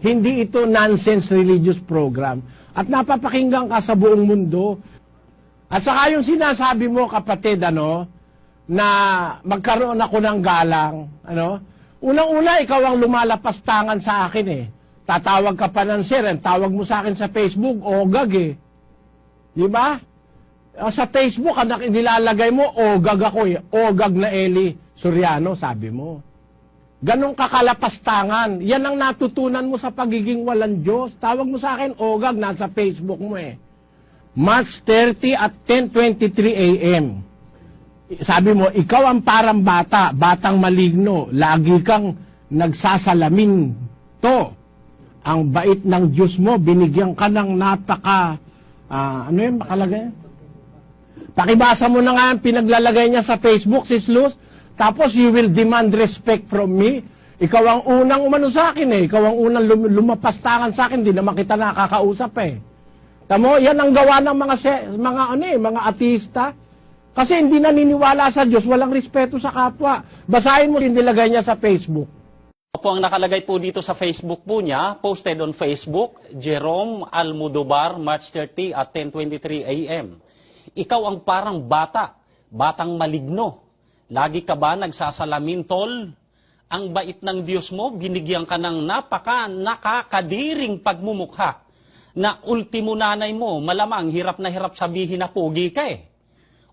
Hindi ito nonsense religious program. At napapakinggan ka sa buong mundo. At saka yung sinasabi mo, kapatid, na magkaroon ako ng galang, unang-una, ikaw ang lumalapastangan sa akin eh. Tatawag ka pa ng sir, tawag mo sa akin sa Facebook, ogag eh. Di ba? Sa Facebook, nilalagay mo, ogag ako eh. Ogag na Eli Soriano, sabi mo. Ganong kakalapastangan. Yan ang natutunan mo sa pagiging walang Diyos. Tawag mo sa akin, ogag, nasa Facebook mo eh. March 30 at 10:23 a.m. Sabi mo, ikaw ang parang bata, batang maligno. Lagi kang nagsasalamin to. Ang bait ng Diyos mo, binigyan ka ng napaka, ano yun, makalagay? Pakibasa mo na nga ang pinaglalagay niya sa Facebook, Sis Luz. Tapos, you will demand respect from me. Ikaw ang unang umano sa akin eh. Ikaw ang unang lumapastangan sa akin. Di naman kita nakakausap eh. Tamo, yan ang gawa ng mga ateista. Kasi hindi naniniwala sa Diyos, walang respeto sa kapwa. Basahin mo yung nilagay niya sa Facebook. Po ang nakalagay po dito sa Facebook po niya, posted on Facebook, Jerome Almodovar, March 30 at 10:23 a.m. Ikaw ang parang bata, batang maligno. Lagi ka ba nagsasalamin, tol? Ang bait ng Diyos mo, binigyan ka ng nakakadiring pagmumukha na ultimo nanay mo, malamang hirap na hirap sabihin na pogi ka eh.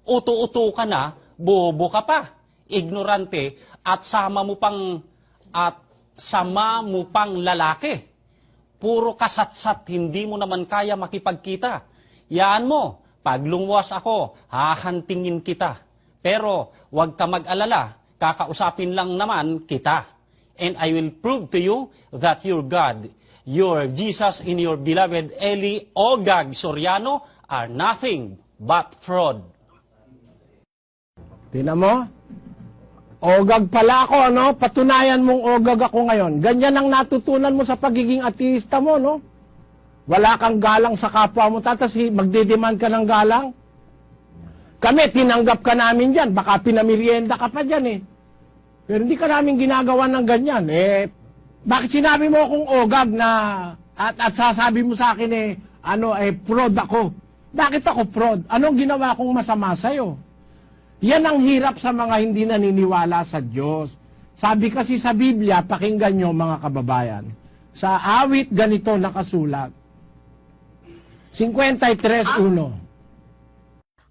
Uto-uto ka na, bobo ka pa, ignorante, at sama mo pang lalaki. Puro kasatsat, hindi mo naman kaya makipagkita. Yaan mo, pag lumuwas ako, hahantingin kita. Pero huwag ka mag-alala, kakausapin lang naman kita. And I will prove to you that your God, your Jesus and your beloved Eli Ogag Soriano are nothing but fraud. Tingnan mo? Ogag pala ako, Patunayan mong ogag ako ngayon. Ganyan ang natutunan mo sa pagiging ateista mo, Wala kang galang sa kapwa mo, tatas magdedemand ka ng galang. Kami, tinanggap ka namin dyan. Baka pinamirienda ka pa dyan, eh. Pero hindi ka namin ginagawa ng ganyan. Bakit sinabi mo akong ogag na at sasabi mo sa akin, fraud ako? Bakit ako fraud? Anong ginawa kong masama sa'yo? Yan ang hirap sa mga hindi naniniwala sa Diyos. Sabi kasi sa Biblia, pakinggan nyo mga kababayan, sa awit ganito nakasulat, 53:1.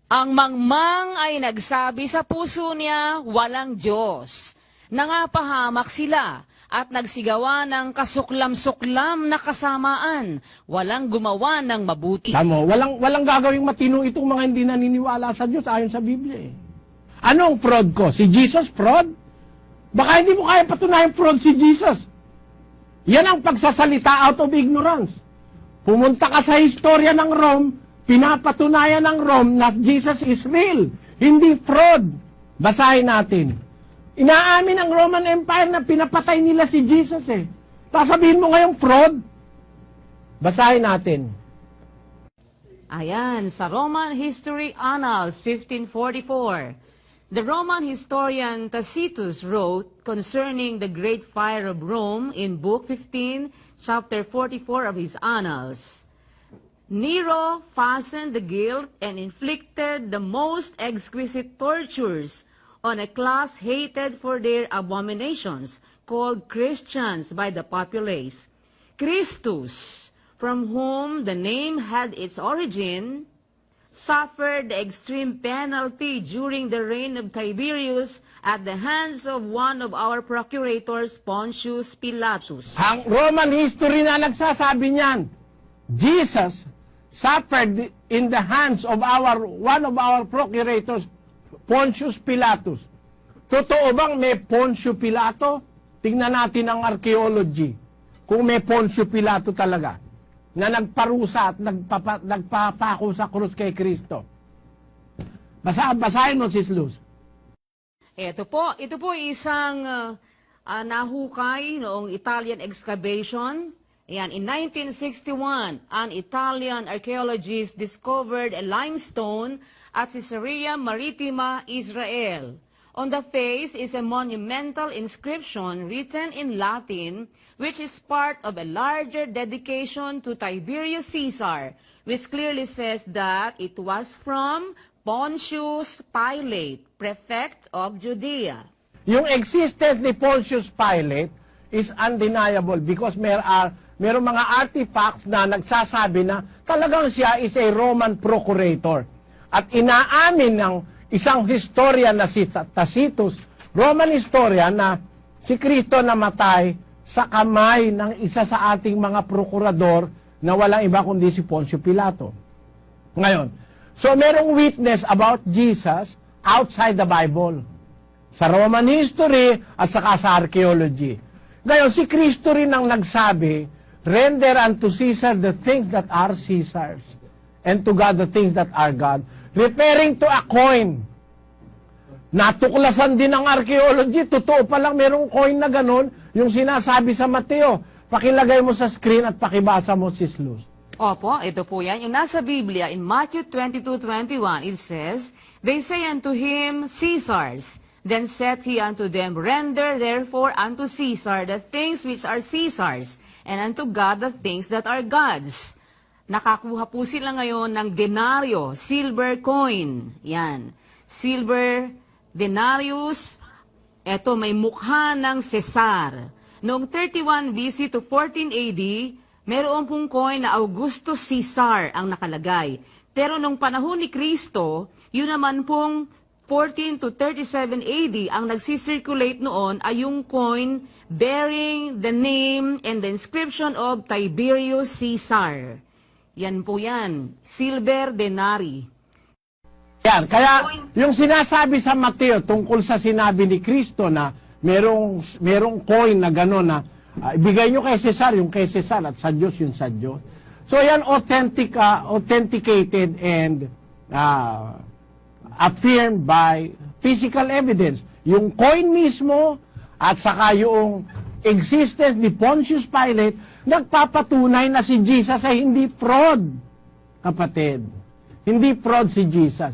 Ang mangmang ay nagsabi sa puso niya, walang Diyos. Nangapahamak sila at nagsigawa ng kasuklam-suklam na kasamaan. Walang gumawa ng mabuti. Tamo, walang gagawing matino itong mga hindi naniniwala sa Diyos ayon sa Biblia eh. Anong fraud ko? Si Jesus fraud? Baka hindi mo kaya patunayan fraud si Jesus. Yan ang pagsasalita out of ignorance. Pumunta ka sa historya ng Rome, pinapatunayan ng Rome na Jesus is real, hindi fraud. Basahin natin. Inaamin ng Roman Empire na pinapatay nila si Jesus eh. Sasabihin mo ngayong fraud? Basahin natin. Ayan, sa Roman History Annals, 1544. The Roman historian Tacitus wrote concerning the Great Fire of Rome in Book 15, chapter 44 of his Annals. Nero fastened the guilt and inflicted the most exquisite tortures on a class hated for their abominations, called Christians by the populace. Christus, from whom the name had its origin, suffered the extreme penalty during the reign of Tiberius at the hands of one of our procurators, Pontius Pilatus. Ang Roman history na nagsasabi niyan, Jesus suffered in the hands of one of our procurators, Pontius Pilatus. Totoo bang may Pontius Pilato? Tingnan natin ang archaeology. Kung may Pontius Pilato talaga na nagparusa at nagpapako sa krus kay Kristo. Basahin mo, Sis Luz. Ito po isang nahukay noong Italian excavation. Ayan, in 1961, an Italian archaeologist discovered a limestone at Caesarea Maritima, Israel. On the face is a monumental inscription written in Latin, which is part of a larger dedication to Tiberius Caesar, which clearly says that it was from Pontius Pilate, prefect of Judea. Yung existence ni Pontius Pilate is undeniable because merong mga artifacts na nagsasabi na talagang siya is a Roman procurator. At inaamin ng isang historian na si Tacitus, Roman historian, na si Kristo namatay sa kamay ng isa sa ating mga prokurador na walang iba kundi si Poncio Pilato. Ngayon, so merong witness about Jesus outside the Bible, sa Roman history at saka sa archaeology. Ngayon, si Kristo rin ang nagsabi, render unto Caesar the things that are Caesar's, and to God the things that are God. Referring to a coin. Natuklasan din ng archaeology, totoo palang merong coin na ganon, yung sinasabi sa Mateo. Pakilagay mo sa screen at pakibasa mo, Sis Luz. Opo, ito po yan. Yung nasa Biblia, in Matthew 22:21, it says, they say unto him, Caesar's. Then said he unto them, render therefore unto Caesar the things which are Caesar's, and unto God the things that are God's. Nakakuha po sila ngayon ng denaryo, silver coin. Yan. Silver denarius. Ito may mukha ng Cesar. Noong 31 BC to 14 AD, meron pong coin na Augustus Caesar ang nakalagay. Pero nung panahon ni Kristo, yun naman pong 14 to 37 AD, ang nagsisirculate noon ay yung coin bearing the name and the inscription of Tiberius Caesar. Yan po yan, silver denari. Yan, kaya yung sinasabi sa Mateo tungkol sa sinabi ni Kristo na merong coin na gano'n na ibigay nyo kay Cesar, yung kay Cesar, at sa Diyos, yung sa Diyos. So yan authenticated and affirmed by physical evidence. Yung coin mismo at saka yung existence ni Pontius Pilate, nagpapatunay na si Jesus ay hindi fraud, kapatid. Hindi fraud si Jesus.